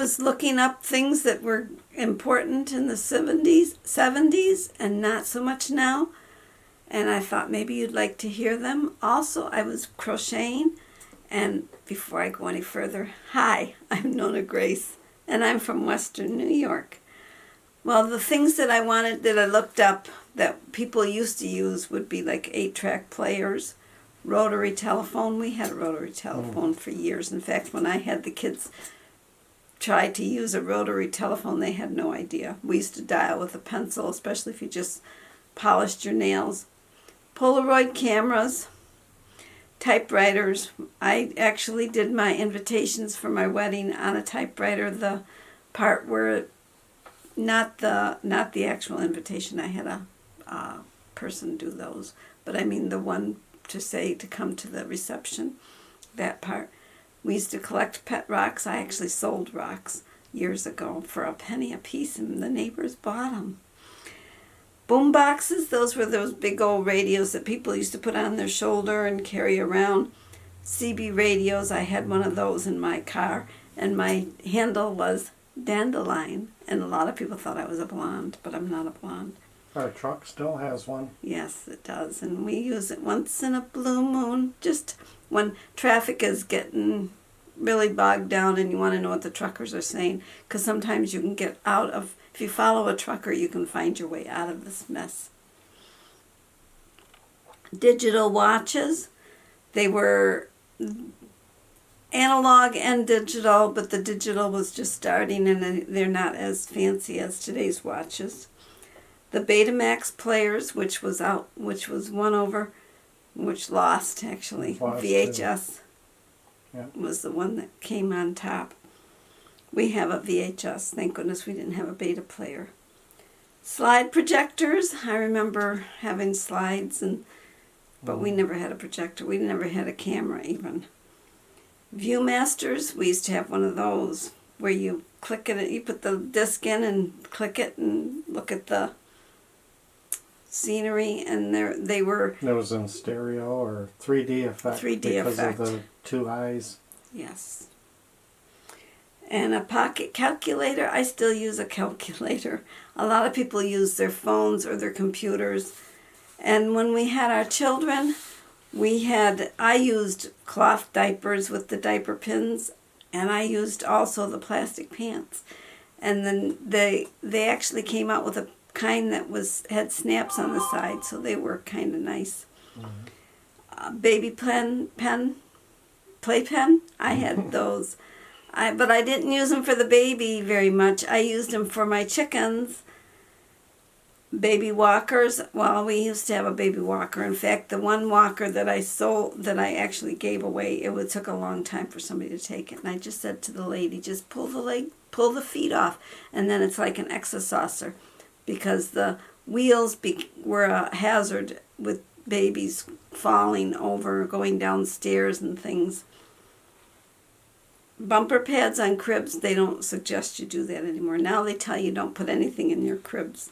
was looking up things that were important in the 70s and not so much now. And I thought maybe you'd like to hear them. Also, I was crocheting. And before I go any further, hi, I'm NonnaGrace, and I'm from Western New York. Well, the things that I looked up that people used to use would be like 8-track players, rotary telephone. We had a rotary telephone for years. In fact, when I had the kids try to use a rotary telephone, they had no idea. We used to dial with a pencil, especially if you just polished your nails. Polaroid cameras, typewriters. I actually did my invitations for my wedding on a typewriter. The part where, not the actual invitation. I had a person do those, but I mean the one to say to come to the reception. That part. We used to collect pet rocks. I actually sold rocks years ago for a penny a piece, and the neighbors bought them. Boom boxes, those were those big old radios that people used to put on their shoulder and carry around. CB radios, I had one of those in my car, and my handle was Dandelion, and a lot of people thought I was a blonde, but I'm not a blonde. Our truck still has one. Yes, it does, and we use it once in a blue moon, just when traffic is getting really bogged down and you want to know what the truckers are saying, because sometimes you can get out of, if you follow a trucker, you can find your way out of this mess. Digital watches, they were analog and digital, but the digital was just starting and they're not as fancy as today's watches. The Betamax players, which was lost actually. VHS was the one that came on top. We have a VHS. Thank goodness we didn't have a beta player. Slide projectors. I remember having slides, but we never had a projector. We never had a camera even. Viewmasters. We used to have one of those where you click it. You put the disc in and click it and look at the scenery, and they were... It was in stereo or 3D effect. 3D effect. Because of the two eyes. Yes. And a pocket calculator. I still use a calculator. A lot of people use their phones or their computers. And when we had our children, I used cloth diapers with the diaper pins, and I used also the plastic pants. And then they actually came out with a kind that had snaps on the side, so they were kind of nice. Baby playpen. I had those. But I didn't use them for the baby very much. I used them for my chickens. Baby walkers. Well, we used to have a baby walker. In fact, the one walker that I actually gave away, it took a long time for somebody to take it. And I just said to the lady, just pull the feet off, and then it's like an exosaucer, because the wheels were a hazard with babies falling over, going downstairs and things. Bumper pads on cribs, they don't suggest you do that anymore. Now they tell you don't put anything in your cribs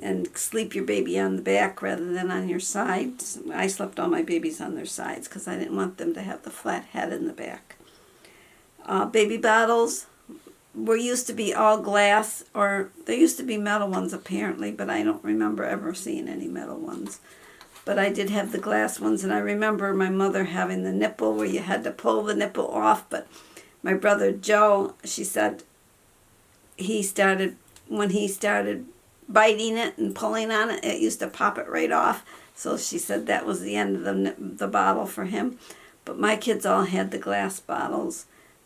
and sleep your baby on the back rather than on your sides. I slept all my babies on their sides because I didn't want them to have the flat head in the back. Baby bottles used to be all glass, or there used to be metal ones apparently, but I don't remember ever seeing any metal ones. But I did have the glass ones, and I remember my mother having the nipple where you had to pull the nipple off, but my brother Joe, she said, when he started biting it and pulling on it, it used to pop it right off. So she said that was the end of the bottle for him. But my kids all had the glass bottles.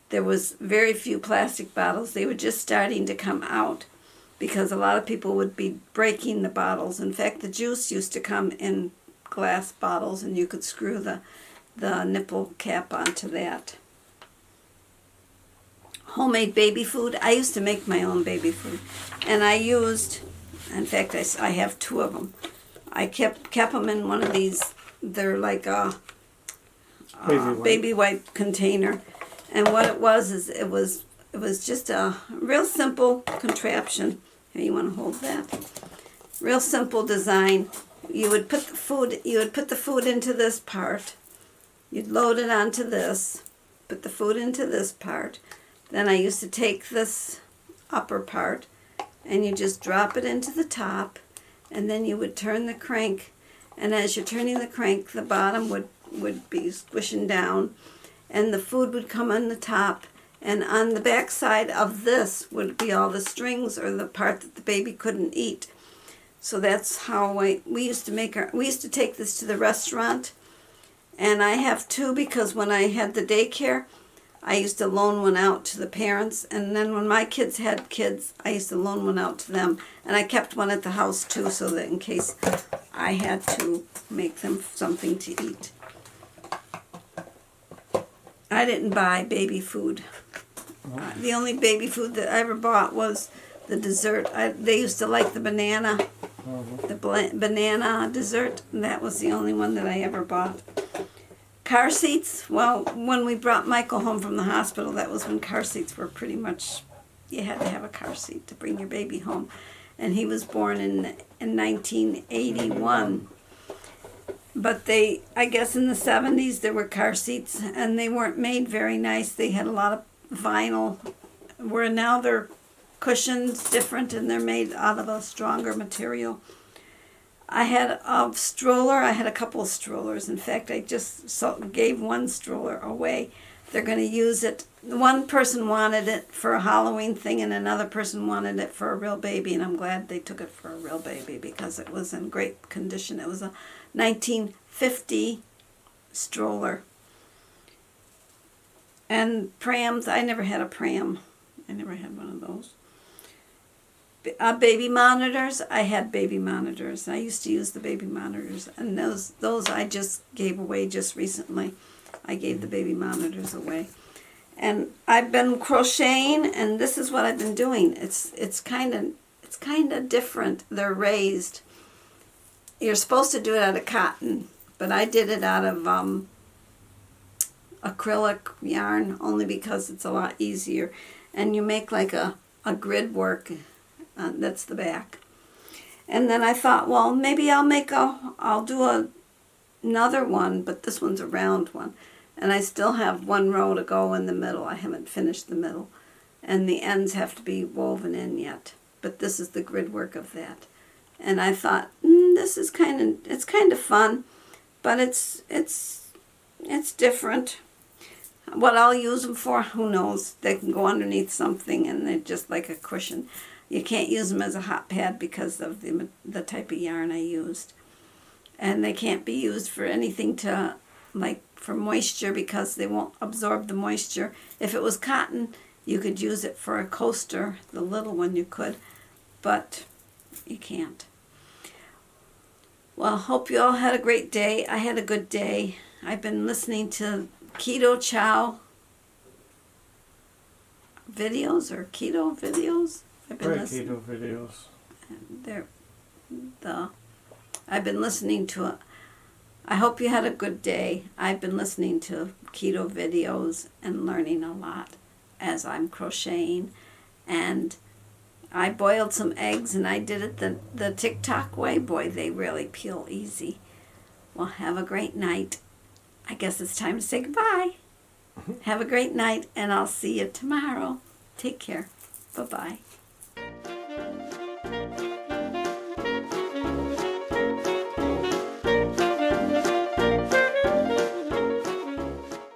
There was very few plastic bottles. They were just starting to come out because a lot of people would be breaking the bottles. In fact, the juice used to come in glass bottles, and you could screw the nipple cap onto that. Homemade baby food. I used to make my own baby food, and in fact, I have 2 of them. I kept them in one of these. They're like a baby wipe container, and what it was is it was just a real simple contraption. Here, you want to hold that? Real simple design. You would put the food into this part. You'd load it onto this. Put the food into this part. Then I used to take this upper part and you just drop it into the top, and then you would turn the crank, and as you're turning the crank, the bottom would be squishing down, and the food would come on the top, and on the back side of this would be all the strings or the part that the baby couldn't eat. So that's how we used to take this to the restaurant, and I have two because when I had the daycare, I used to loan one out to the parents, and then when my kids had kids, I used to loan one out to them, and I kept one at the house too, so that in case I had to make them something to eat. I didn't buy baby food. The only baby food that I ever bought was the dessert. They used to like the banana, banana dessert, and that was the only one that I ever bought. Car seats, well, when we brought Michael home from the hospital, that was when car seats were pretty much, you had to have a car seat to bring your baby home. And he was born in 1981. But I guess in the 70s there were car seats, and they weren't made very nice. They had a lot of vinyl, where now they're cushions different, and they're made out of a stronger material. I had a stroller. I had a couple of strollers. In fact, I just gave one stroller away. They're going to use it. One person wanted it for a Halloween thing, and another person wanted it for a real baby, and I'm glad they took it for a real baby because it was in great condition. It was a 1950 stroller. And prams, I never had a pram. I never had one of those. Baby monitors, I had baby monitors. I used to use the baby monitors, and those I just gave away just recently. I gave the baby monitors away. And I've been crocheting, and this is what I've been doing. It's kind of different. They're raised. You're supposed to do it out of cotton, but I did it out of acrylic yarn only because it's a lot easier. And you make like a grid work. That's the back. And then I thought, well, maybe I'll do another one, but this one's a round one. And I still have one row to go in the middle. I haven't finished the middle. And the ends have to be woven in yet. But this is the grid work of that. And I thought, this is kind of fun, but it's different. What I'll use them for, who knows? They can go underneath something, and they're just like a cushion. You can't use them as a hot pad because of the type of yarn I used. And they can't be used for anything for moisture because they won't absorb the moisture. If it was cotton, you could use it for a coaster, the little one you could, but you can't. Well, hope you all had a great day. I had a good day. I've been listening to Keto Chow videos or keto videos. Keto videos. I've been listening to it. I hope you had a good day. I've been listening to keto videos and learning a lot as I'm crocheting. And I boiled some eggs, and I did it the TikTok way. Boy, they really peel easy. Well, have a great night. I guess it's time to say goodbye. Have a great night, and I'll see you tomorrow. Take care. Bye-bye.